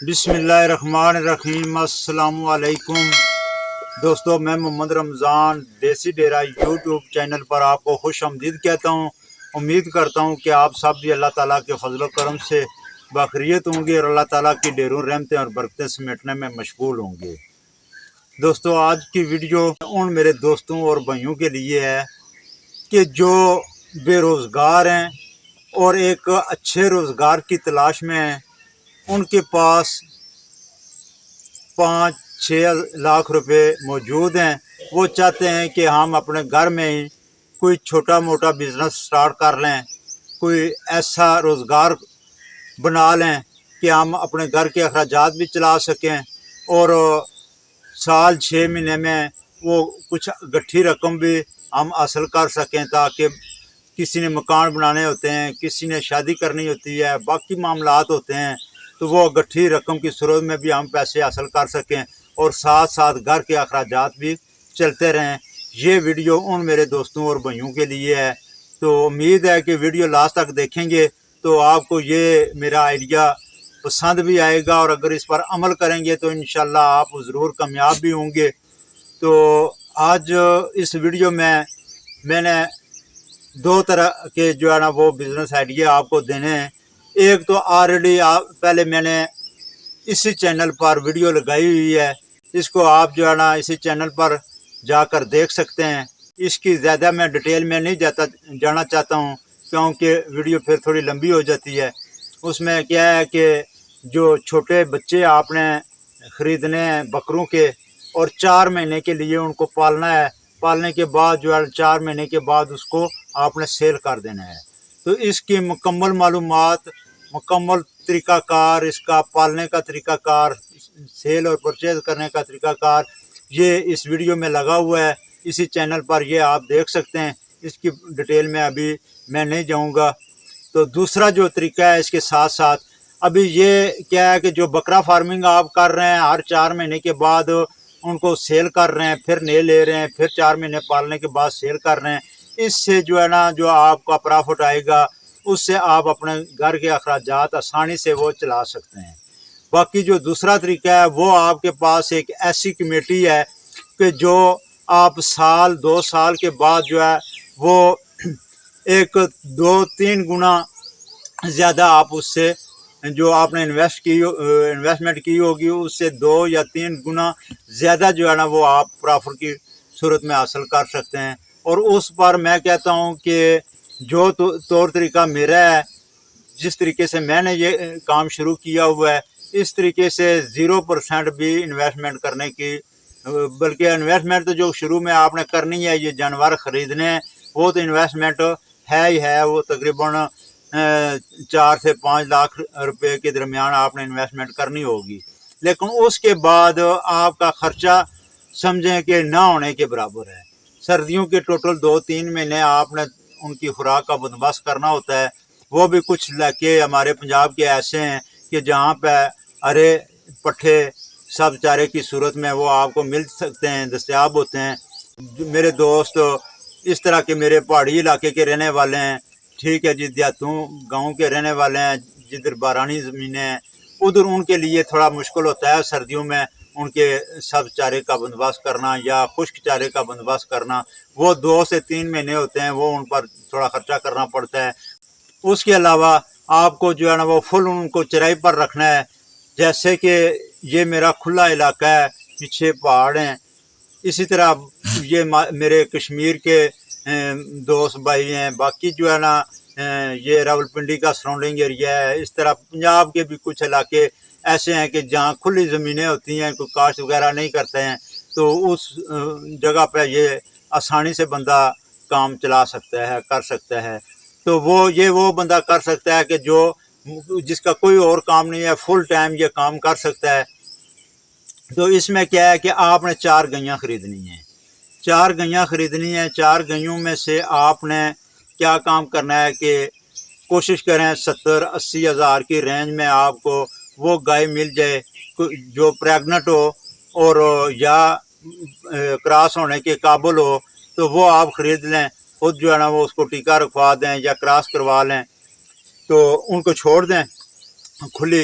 بسم اللہ الرحمن الرحیم۔ السلام علیکم دوستو، میں محمد رمضان دیسی ڈیرہ یوٹیوب چینل پر آپ کو خوش آمدید کہتا ہوں۔ امید کرتا ہوں کہ آپ سب بھی اللہ تعالیٰ کے فضل و کرم سے بخیریت ہوں گے اور اللہ تعالیٰ کی ڈھیروں رحمتیں اور برکتیں سمیٹنے میں مشغول ہوں گے۔ دوستو، آج کی ویڈیو ان میرے دوستوں اور بھائیوں کے لیے ہے کہ جو بے روزگار ہیں اور ایک اچھے روزگار کی تلاش میں ہیں۔ ان کے پاس 5-6 لاکھ روپے موجود ہیں۔ وہ چاہتے ہیں کہ ہم اپنے گھر میں ہی کوئی چھوٹا موٹا بزنس سٹارٹ کر لیں، کوئی ایسا روزگار بنا لیں کہ ہم اپنے گھر کے اخراجات بھی چلا سکیں اور سال 6 مہینے میں وہ کچھ گٹھی رقم بھی ہم حاصل کر سکیں، تاکہ کسی نے مکان بنانے ہوتے ہیں، کسی نے شادی کرنی ہوتی ہے، باقی معاملات ہوتے ہیں، تو وہ گٹھی رقم کی صورت میں بھی ہم پیسے حاصل کر سکیں اور ساتھ ساتھ گھر کے اخراجات بھی چلتے رہیں۔ یہ ویڈیو ان میرے دوستوں اور بھائیوں کے لیے ہے، تو امید ہے کہ ویڈیو لاسٹ تک دیکھیں گے تو آپ کو یہ میرا آئیڈیا پسند بھی آئے گا، اور اگر اس پر عمل کریں گے تو انشاءاللہ آپ ضرور کامیاب بھی ہوں گے۔ تو آج اس ویڈیو میں نے 2 طرح کے جو ہے نا وہ بزنس آئیڈیا آپ کو دینے ہیں۔ ایک تو آلریڈی پہلے میں نے اسی چینل پر ویڈیو لگائی ہوئی ہے، اس کو آپ جو ہے نا اسی چینل پر جا کر دیکھ سکتے ہیں۔ اس کی زیادہ میں ڈیٹیل میں نہیں جانا چاہتا ہوں، کیونکہ ویڈیو پھر تھوڑی لمبی ہو جاتی ہے۔ اس میں کیا ہے کہ جو چھوٹے بچے آپ نے خریدنے ہیں بکروں کے، اور 4 مہینے کے لیے ان کو پالنا ہے، پالنے کے بعد جو ہے 4 مہینے کے بعد اس کو آپ نے سیل کر دینا ہے۔ تو اس کی مکمل معلومات، مکمل طریقہ کار، اس کا پالنے کا طریقہ کار، سیل اور پرچیز کرنے کا طریقہ کار، یہ اس ویڈیو میں لگا ہوا ہے اسی چینل پر، یہ آپ دیکھ سکتے ہیں۔ اس کی ڈیٹیل میں ابھی میں نہیں جاؤں گا۔ تو دوسرا جو طریقہ ہے اس کے ساتھ ساتھ ابھی یہ کیا ہے کہ جو بکرا فارمنگ آپ کر رہے ہیں، ہر 4 مہینے کے بعد ان کو سیل کر رہے ہیں، پھر نئے لے رہے ہیں، پھر 4 مہینے پالنے کے بعد سیل کر رہے ہیں، اس سے جو ہے نا جو آپ کا پرافٹ آئے گا، اس سے آپ اپنے گھر کے اخراجات آسانی سے وہ چلا سکتے ہیں۔ باقی جو دوسرا طریقہ ہے وہ آپ کے پاس ایک ایسی کمیٹی ہے کہ جو آپ 2 سال کے بعد جو ہے وہ 1-2-3 گنا زیادہ آپ اس سے جو آپ نے انویسٹمنٹ کی ہوگی اس سے 2 یا 3 گنا زیادہ جو ہے نا وہ آپ پرافٹ کی صورت میں حاصل کر سکتے ہیں۔ اور اس پر میں کہتا ہوں کہ جو طور طریقہ میرا ہے، جس طریقے سے میں نے یہ کام شروع کیا ہوا ہے، اس طریقے سے 0% بھی انویسٹمنٹ کرنے کی، بلکہ انویسٹمنٹ تو جو شروع میں آپ نے کرنی ہے، یہ جانور خریدنے ہیں، وہ تو انویسٹمنٹ ہے ہی ہے، وہ تقریباً 4 سے 5 لاکھ روپے کے درمیان آپ نے انویسٹمنٹ کرنی ہوگی۔ لیکن اس کے بعد آپ کا خرچہ سمجھیں کہ نہ ہونے کے برابر ہے۔ سردیوں کے ٹوٹل 2-3 مہینے آپ نے ان کی خوراک کا بندوبست کرنا ہوتا ہے۔ وہ بھی کچھ علاقے ہمارے پنجاب کے ایسے ہیں کہ جہاں پہ ہرے پٹھے سب چارے کی صورت میں وہ آپ کو مل سکتے ہیں، دستیاب ہوتے ہیں۔ میرے دوست اس طرح کے میرے پہاڑی علاقے کے رہنے والے ہیں، ٹھیک ہے جی، دیہاتوں گاؤں کے رہنے والے ہیں، جدھر بارانی زمینیں ہیں، ادھر ان کے لیے تھوڑا مشکل ہوتا ہے سردیوں میں ان کے سب چارے کا بندوبست کرنا یا خشک چارے کا بندوبست کرنا۔ وہ 2 سے 3 مہینے ہوتے ہیں، وہ ان پر تھوڑا خرچہ کرنا پڑتا ہے۔ اس کے علاوہ آپ کو جو ہے نا وہ فل ان کو چرائی پر رکھنا ہے۔ جیسے کہ یہ میرا کھلا علاقہ ہے، پیچھے پہاڑ ہیں، اسی طرح یہ میرے کشمیر کے دوست بھائی ہیں، باقی جو ہے نا یہ راولپنڈی کا سراؤنڈنگ ایریا ہے۔ اس طرح پنجاب کے بھی کچھ علاقے ایسے ہیں کہ جہاں کھلی زمینیں ہوتی ہیں، کوئی کاشت وغیرہ نہیں کرتے ہیں، تو اس جگہ پہ یہ آسانی سے بندہ کام چلا سکتا ہے، کر سکتا ہے۔ تو وہ بندہ کر سکتا ہے کہ جس کا کوئی اور کام نہیں ہے، فل ٹائم یہ کام کر سکتا ہے۔ تو اس میں کیا ہے کہ آپ نے 4 گئیاں خریدنی ہیں، 4 گئیاں خریدنی ہیں۔ 4 گئیوں میں سے آپ نے کیا کام کرنا ہے کہ کوشش کریں 70-80 ہزار کی رینج میں آپ کو وہ گائے مل جائے جو پریگنٹ ہو اور یا کراس ہونے کے قابل ہو، تو وہ آپ خرید لیں۔ خود جو ہے نا وہ اس کو ٹیکہ رکھوا دیں یا کراس کروا لیں، تو ان کو چھوڑ دیں کھلی۔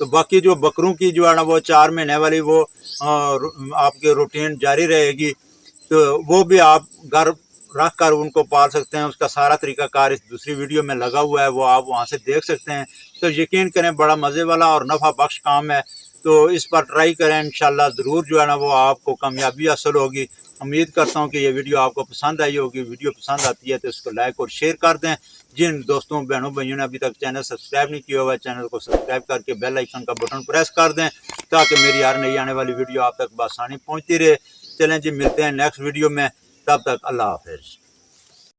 تو باقی جو بکروں کی جو ہے نا وہ 4 مہینے والی وہ آپ کی روٹین جاری رہے گی، تو وہ بھی آپ گھر رکھ کر ان کو پال سکتے ہیں۔ اس کا سارا طریقہ کار اس دوسری ویڈیو میں لگا ہوا ہے، وہ آپ وہاں سے دیکھ سکتے ہیں۔ تو یقین کریں بڑا مزے والا اور نفع بخش کام ہے، تو اس پر ٹرائی کریں، انشاءاللہ ضرور جو ہے نا وہ آپ کو کامیابی حاصل ہوگی۔ امید کرتا ہوں کہ یہ ویڈیو آپ کو پسند آئی ہوگی۔ ویڈیو پسند آتی ہے تو اس کو لائک اور شیئر کر دیں۔ جن دوستوں بہنوں بھائیوں نے ابھی تک چینل سبسکرائب نہیں کیا ہوا ہے، چینل کو سبسکرائب کر کے بیل آئیکن کا بٹن پریس کر دیں تاکہ میری ہر نئی آنے والی ویڈیو آپ تک بآسانی پہنچتی رہے۔ چلیں جی، ملتے ہیں نیکسٹ ویڈیو میں، تب تک اللہ حافظ۔